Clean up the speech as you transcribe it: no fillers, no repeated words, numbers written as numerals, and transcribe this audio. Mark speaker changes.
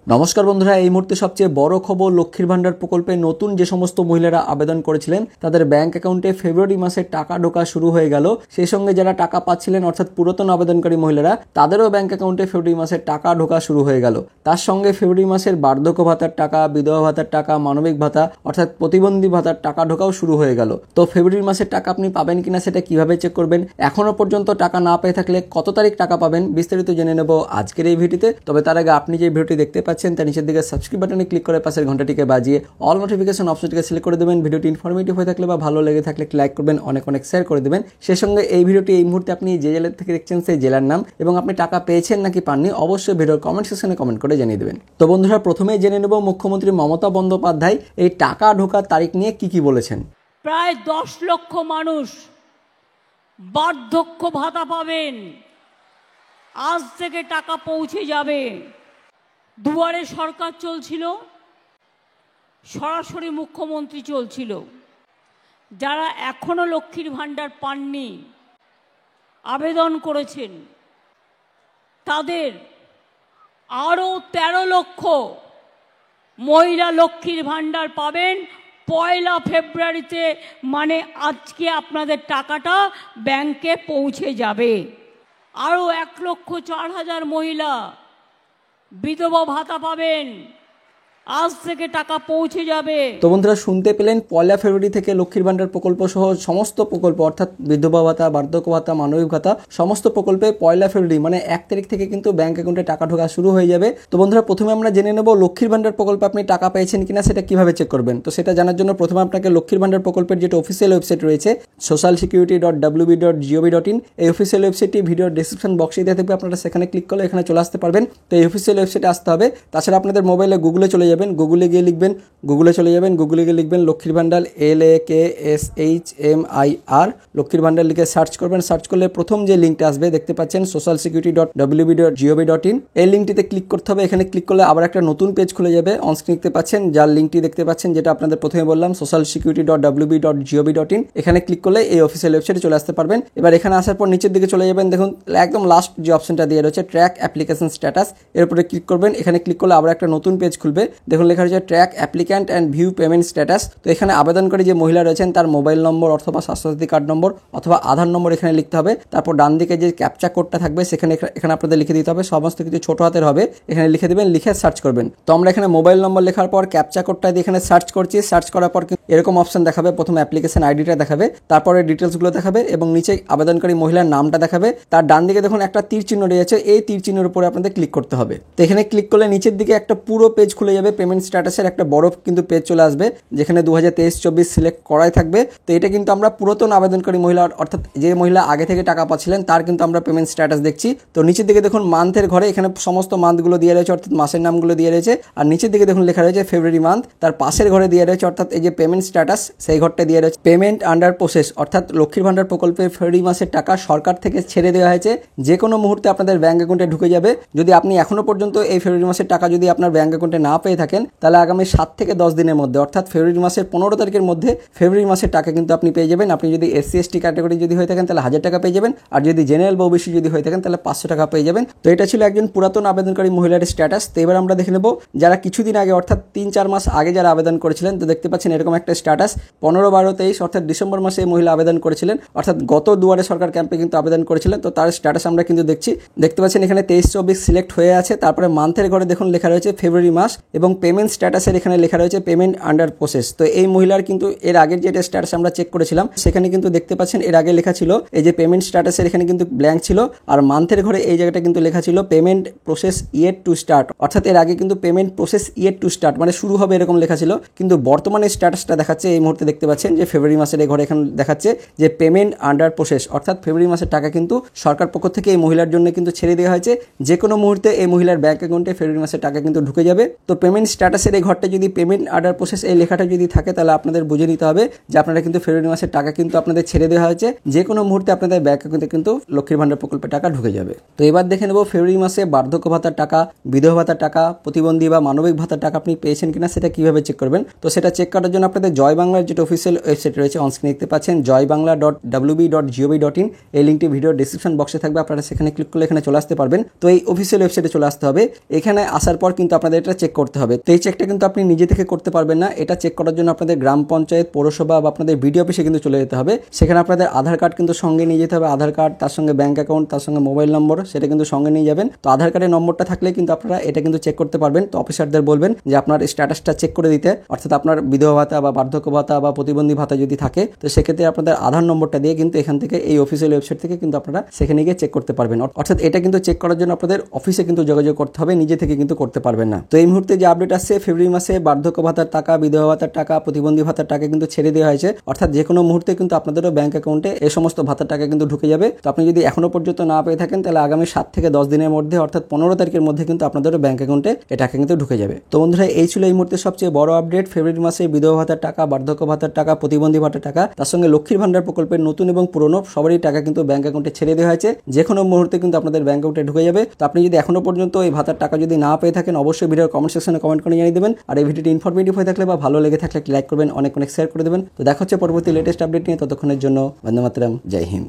Speaker 1: নমস্কার বন্ধুরা, এই মুহূর্তে সবচেয়ে বড় খবর, লক্ষ্মীর ভান্ডার প্রকল্পে নতুন যে সমস্ত মহিলারা আবেদন করেছিলেন তাদের ব্যাংক অ্যাকাউন্টে ফেব্রুয়ারি মাসে টাকা ঢোকা শুরু হয়ে গেল। সেই সঙ্গে যারা টাকা পাচ্ছিলেন অর্থাৎ পুরাতন আবেদনকারী মহিলারা, তাদেরও ব্যাংক অ্যাকাউন্টে ফেব্রুয়ারি মাসে টাকা ঢোকা শুরু হয়ে গেল। তার সঙ্গে ফেব্রুয়ারি মাসের বার্ধক্য ভাতার টাকা, বিধবা ভাতার টাকা, মানবিক ভাতা অর্থাৎ প্রতিবন্ধী ভাতার টাকা ঢোকাও শুরু হয়ে গেল। তো ফেব্রুয়ারি মাসের টাকা আপনি পাবেন কিনা সেটা কিভাবে চেক করবেন, এখনো পর্যন্ত টাকা না পেয়ে থাকলে কত তারিখ টাকা পাবেন, বিস্তারিত জেনে নেব আজকের এই ভিডিওতে। তবে তার আগে আপনি যে ভিডিওটি দেখতে পাচ্ছেন তার নিচের দিকে সাবস্ক্রাইব বাটনে ক্লিক করে পাশের ঘন্টাটিকে বাজিয়ে অল নোটিফিকেশন অপশনটিকে সিলেক্ট করে দেবেন। ভিডিওটি ইনফরমেটিভ হয়ে থাকলে বা ভালো লেগে থাকলে লাইক করবেন, অনেক শেয়ার করে দেবেন। সেই সঙ্গে এই ভিডিওটি এই মুহূর্তে আপনি যে জেলা থেকে দেখছেন সেই জেলার নাম এবং আপনি টাকা পেয়েছেন নাকি পাননি অবশ্যই ভিডিওর কমেন্ট সেকশনে কমেন্ট করে জানিয়ে দেবেন। তো বন্ধুরা, প্রথমেই জেনে নেব মুখ্যমন্ত্রী মমতা বন্দ্যোপাধ্যায় এই টাকা ঢোকার তারিখ নিয়ে কি বলেছেন।
Speaker 2: প্রায় 10 লক্ষ মানুষ বার্ধক্য ভাতা পাবেন। আজ থেকে টাকা পৌঁছে যাবে। দুয়ারে সরকার চলছিল, সরাসরি মুখ্যমন্ত্রী চলছিল। যারা এখনো লক্ষ্মীর ভান্ডার পাননি, আবেদন করেছেন, তাদের আরও 13 লক্ষ মহিলা লক্ষ্মীর ভান্ডার পাবেন 1 ফেব্রুয়ারিতে। মানে আজকে আপনাদের টাকাটা ব্যাংকে পৌঁছে যাবে। আরও 1,04,000 মহিলা বিধবা ভাতা পাবেন। আজ থেকে টাকা পৌঁছে যাবে।
Speaker 1: তো বন্ধুরা, শুনতে পেলেন 1 ফেব্রুয়ারি থেকে লক্ষ্মীর ভান্ডার প্রকল্প সহ সমস্ত প্রকল্প অর্থাৎ বিধবা ভাতা, বার্ধক্য ভাতা, মানবিক ভাতা সমস্ত প্রকল্পে 1 ফেব্রুয়ারি মানে 1 তারিখ থেকে কিন্তু ব্যাংক অ্যাকাউন্টে টাকা ঢোকা শুরু হয়ে যাবে। তো বন্ধুরা, প্রথমে আমরা জেনে নেব লক্ষ্মীর ভান্ডার প্রকল্পে আপনি টাকা পেয়েছেন কিনা সেটা কিভাবে চেক করবেন। তো সেটা জানার জন্য প্রথমে আপনাকে লক্ষ্মীর ভান্ডার প্রকল্পের যেটা অফিসিয়াল ওয়েবসাইট রয়েছে socialsecurity.wb.gov.in, এই অফিসিয়াল ওয়েবসাইটটি ভিডিওর ডেসক্রিপশন বক্সে দেওয়া থাকবে। আপনারা সেখানে ক্লিক করলে এখানে চলে আসতে পারবেন। তো এই অফিসিয়াল ওয়েবসাইটে আসতে হবে। তাছাড়া আপনাদের মোবাইলে গুগলে চলে যাবেন, গুগলে গিয়ে লিখবেন লক্ষ্মীর ভান্ডার LAKSHMIR লক্ষ্মীর ভান্ডার লিখে সার্চ করবেন। সার্চ করলে প্রথম যে লিঙ্কটা আসবে দেখতে পাচ্ছেন socialsecurity.wb.gov.in, এই লিঙ্কটিতে ক্লিক করতে হবে। এখানে ক্লিক করলে আবার একটা নতুন পেজ খুলে যাবে। অনস্ক্রিন দেখতে পাচ্ছেন যার লিঙ্কটি দেখতে পাচ্ছেন, যেটা আপনাদের প্রথমে বললাম socialsecurity.wb.gov.in, এখানে ক্লিক করলে এই অফিসিয়াল ওয়েবসাইটে চলে আসতে পারবেন। এবার এখানে আসার পর নিচের দিকে চলে যাবেন, দেখুন একদম লাস্ট যে অপশনটা দিয়ে রয়েছে ট্র্যাক অ্যাপ্লিকেশন স্ট্যাটাস, এর উপরে ক্লিক করবেন। এখানে ক্লিক করলে আবার একটা নতুন পেজ খুলবে। দেখুন লেখা রয়েছে track applicant and view payment status. তো এখানে আবেদনকারী যে মহিলা রয়েছেন তার মোবাইল নম্বর অথবা স্বাস্থ্যসাথী কার্ড নম্বর অথবা আধার নম্বর এখানে লিখতে হবে। তারপর ডান দিকে যে ক্যাপচা কোডটা থাকবে এখানে আপনাদের লিখে দিতে হবে। সমস্ত কিছু ছোট হাতের হবে, এখানে লিখে দেবেন, লিখে সার্চ করবেন। তো আমরা এখানে মোবাইল নম্বর লেখার পর ক্যাপচা কোডটা দিয়ে এখানে সার্চ করছি। সার্চ করার পর এরকম অপশন দেখাবে। প্রথমে অ্যাপ্লিকেশন আইডিটা দেখাবে, তারপরে ডিটেলসগুলো দেখাবে এবং নিচে আবেদনকারী মহিলার নামটা দেখাবে। তার ডান দিকে দেখুন একটা তীর চিহ্ন রয়েছে, এই তীর চিহ্নের উপরে আপনাদের ক্লিক করতে হবে। তো এখানে ক্লিক করলে নিচের দিকে একটা পুরো পেজ খুলে যাবে। পেমেন্ট স্ট্যাটাসের একটা বড় কিন্তু পেজ চলে আসবে, যেখানে 2023-24 সিলেক্ট করাই থাকবে। তো এটা কিন্তু আমরা পুরাতন আবেদনকারী মহিলা অর্থাৎ যে মহিলা আগে থেকে টাকা পাচ্ছিলেন তার কিন্তু আমরা পেমেন্ট স্ট্যাটাস দেখছি। তো নিচের দিকে দেখুন মান্থের ঘরে এখানে সমস্ত মান্থগুলো দিয়ে রয়েছে অর্থাৎ মাসের নামগুলো দিয়ে রয়েছে। আর নিচের দিকে দেখুন লেখা রয়েছে ফেব্রুয়ারি মান্থ, তার পাশের ঘরে দিয়ে রয়েছে অর্থাৎ এই যে পেমেন্ট স্ট্যাটাস সেই ঘরটা দিয়ে রয়েছে পেমেন্ট আন্ডার প্রসেস, অর্থাৎ লক্ষ্মীর ভান্ডার প্রকল্পের ফেব্রুয়ারি মাসের টাকা সরকার থেকে ছেড়ে দেওয়া হয়েছে, যে কোনো মুহূর্তে আপনাদের ব্যাংক অ্যাকাউন্টে ঢুকে যাবে। যদি আপনি এখনো পর্যন্ত এই ফেব্রুয়ারি মাসের টাকা যদি আপনার ব্যাংক অ্যাকাউন্টে না পেয়ে থাকেন তাহলে আগামী 7 থেকে 10 দিনের মধ্যে অর্থাৎ ফেব্রুয়ারি মাসের 15 তারিখের মধ্যে ফেব্রুয়ারি মাসের টাকা কিন্তু আপনি পেয়ে যাবেন। আপনি যদি SC/ST ক্যাটাগরি যদি হয়ে থাকেন তাহলে 1000 টাকা পেয়ে যাবেন, আর যদি জেনারেল বা OBC যদি হয়ে থাকেন তাহলে 500 টাকা পেয়ে যাবেন। তো এটা ছিল একজন পুরাতন আবেদনকারী মহিলার স্ট্যাটাস। তো এবার আমরা দেখে নেব যারা কিছুদিন আগে অর্থাৎ 3-4 মাস আগে যারা আবেদন করেছিলেন। তো দেখতে পাচ্ছেন এরকম একটা স্ট্যাটাস 15-12-23 অর্থাৎ ডিসেম্বর মাসে এই মহিলা আবেদন করেছিলেন, অর্থাৎ গত দুয়ারে সরকার ক্যাম্পে কিন্তু আবেদন করেছিলেন। তো তার স্ট্যাটাস আমরা কিন্তু দেখছি, দেখতে পাচ্ছেন এখানে 23-24 সিলেক্ট হয়ে আছে। তারপরে মান্থের ঘরে দেখুন লেখা রয়েছে ফেব্রুয়ারি মাস এবং পেমেন্ট স্ট্যাটাসের এখানে লেখা রয়েছে পেমেন্ট আন্ডার প্রসেস। তো এই মহিলার কিন্তু এর আগের যেটা স্ট্যাটাস আমরা চেক করেছিলাম সেখানে কিন্তু দেখতে পাচ্ছেন এর আগে লেখা ছিল এই যে পেমেন্ট স্ট্যাটাসের এখানে কিন্তু ব্ল্যাঙ্ক ছিল, আর মান্থের ঘরে এই জায়গাটা কিন্তু লেখা ছিল payment process yet to start, অর্থাৎ এর আগে কিন্তু payment process yet to start মানে শুরু হবে এরকম লেখা ছিল। কিন্তু বর্তমানে স্ট্যাটাসটা দেখাচ্ছে এই মুহূর্তে দেখতে পাচ্ছেন যে ফেব্রুয়ারি মাসের এই ঘরে এখানে দেখাচ্ছে যে পেমেন্ট আন্ডার প্রসেস, অর্থাৎ ফেব্রুয়ারি মাসের টাকা কিন্তু সরকার পক্ষ থেকে এই মহিলার জন্য কিন্তু ছেড়ে দেওয়া হয়েছে। যে কোনো মুহূর্তে এই মহিলার ব্যাংক অ্যাকাউন্টে ফেব্রুয়ারি মাসের টাকা কিন্তু ঢুকে যাবে। তো পেমেন্ট স্ট্যাটাসের এই ঘরটা যদি পেমেন্ট অর্ডার প্রসেস এই লেখাটা যদি থাকে তাহলে আপনাদের বুঝে নিতে হবে যে আপনারা কিন্তু ফেব্রুয়ারি মাসের টাকা কিন্তু আপনাদের ছেড়ে দেওয়া হয়েছে, যে কোনো মুহূর্তে আপনাদের ব্যাংক অ্যাকাউন্টে কিন্তু লক্ষ্মীর ভান্ডার প্রকল্পের টাকা ঢুকে যাবে। তো এবার দেখে নেব ফেব্রুয়ারি মাসে বার্ধক্য ভাতার টাকা, বিধবা ভাতার টাকা, প্রতিবন্ধী বা মানবিক ভাতার টাকা আপনি পেয়েছেন কিনা সেটা কিভাবে চেক করবেন। তো সেটা চেক করার জন্য আপনাদের জয় বাংলার যেটা অফিসিয়াল ওয়েবসাইট রয়েছে অন স্ক্রিনে দেখতে পাচ্ছেন joybangla.wb.gov.in, এই লিঙ্কটি ভিডিও ডিসক্রিপশন বক্সে থাকবে, আপনারা সেখানে ক্লিক করলে এখানে চলে আসতে পারবেন। তো এই অফিসিয়াল ওয়েবসাইটে চলে আসতে হবে, এখানে আসার পর কিন্তু আপনাদের এটা চেক করতে হবে। তো এই চেকটা কিন্তু আপনি নিজে থেকে করতে পারবেন না, এটা চেক করার জন্য আপনাদের গ্রাম পঞ্চায়েত, পৌরসভা বা আপনাদের বিডিও অফিসে কিন্তু চলে যেতে হবে। সেখানে আপনাদের আধার কার্ড কিন্তু সঙ্গে নিয়ে যেতে হবে, আধার কার্ড, তার সঙ্গে ব্যাংক অ্যাকাউন্ট, তার সঙ্গে মোবাইল নম্বর, সেটা কিন্তু সঙ্গে নিয়ে যাবেন। তো আধার কার্ডের নম্বরটা থাকলে কিন্তু আপনারা এটা কিন্তু চেক করতে পারবেন। তো অফিসারদের বলবেন যে আপনার স্ট্যাটাসটা চেক করে দিতে, অর্থাৎ আপনার বিধবা ভাতা বা বার্ধক্য ভাতা বা প্রতিবন্ধী ভাতা যদি থাকে তো সেক্ষেত্রে আপনাদের আধার নম্বরটা দিয়ে কিন্তু এখান থেকে এই অফিসিয়াল ওয়েবসাইট থেকে কিন্তু আপনারা সেখানে গিয়ে চেক করতে পারবেন। অর্থাৎ এটা কিন্তু চেক করার জন্য আপনাদের অফিসে কিন্তু যোগাযোগ করতে হবে, নিজে থেকে কিন্তু করতে পারবেন না। তো এই মুহূর্তে যে আপডেট আসছে, ফেব্রুয়ারি মাসে বার্ধক্য ভাতার টাকা, বিধবা ভাতার টাকা, প্রতিবন্ধী ভাতার টাকা কিন্তু ছেড়ে দেওয়া হয়েছে, অর্থাৎ যে কোনো মুহূর্তে কিন্তু আপনাদেরও ব্যাংক অ্যাকাউন্টে এই সমস্ত ভাতার টাকা কিন্তু ঢুকে যাবে। তো আপনি যদি এখনো পর্যন্ত না পেয়ে থাকেন তাহলে আগামী 7 থেকে 10 দিনের মধ্যে অর্থাৎ 15 তারিখের মধ্যে কিন্তু আপনাদেরও ব্যাংক অ্যাকাউন্টে এই টাকা কিন্তু ঢুকে যাবে। তো বন্ধুরা এই ছিল এই মুহূর্তে সবচেয়ে বড় আপডেট, ফেব্রুয়ারি মাসে বিধবা ভাতার টাকা, বার্ধক্য ভাতার টাকা, প্রতিবন্ধী ভাতার টাকা, তার সঙ্গে লক্ষ্মীর ভান্ডার প্রকল্পের নতুন এবং পুরনো সবারই টাকা কিন্তু ব্যাংক অ্যাকাউন্টে ছেড়ে দেওয়া হয়েছে, যে কোনো মুহূর্তে কিন্তু আপনাদের ব্যাংক অ্যাকাউন্টে ঢুকে যাবে। তো আপনি যদি এখনো পর্যন্ত এই ভাতার টাকা যদি না পেয়ে থাকেন অবশ্যই ভিডিওর কমেন্ট সেকশনে কমেন্ট করে জানিয়ে দেবেন। আর এই ভিডিওটি ইনফরমেটিভ হয়ে থাকলে বা ভালো লেগে থাকলে লাইক করবেন, অনেক শেয়ার করে দেবেন। তো দেখা হচ্ছে পরবর্তী লেটেস্ট আপডেট নিয়ে, ততক্ষণের জন্য বন্দে মাতরম, জয় হিন্দ।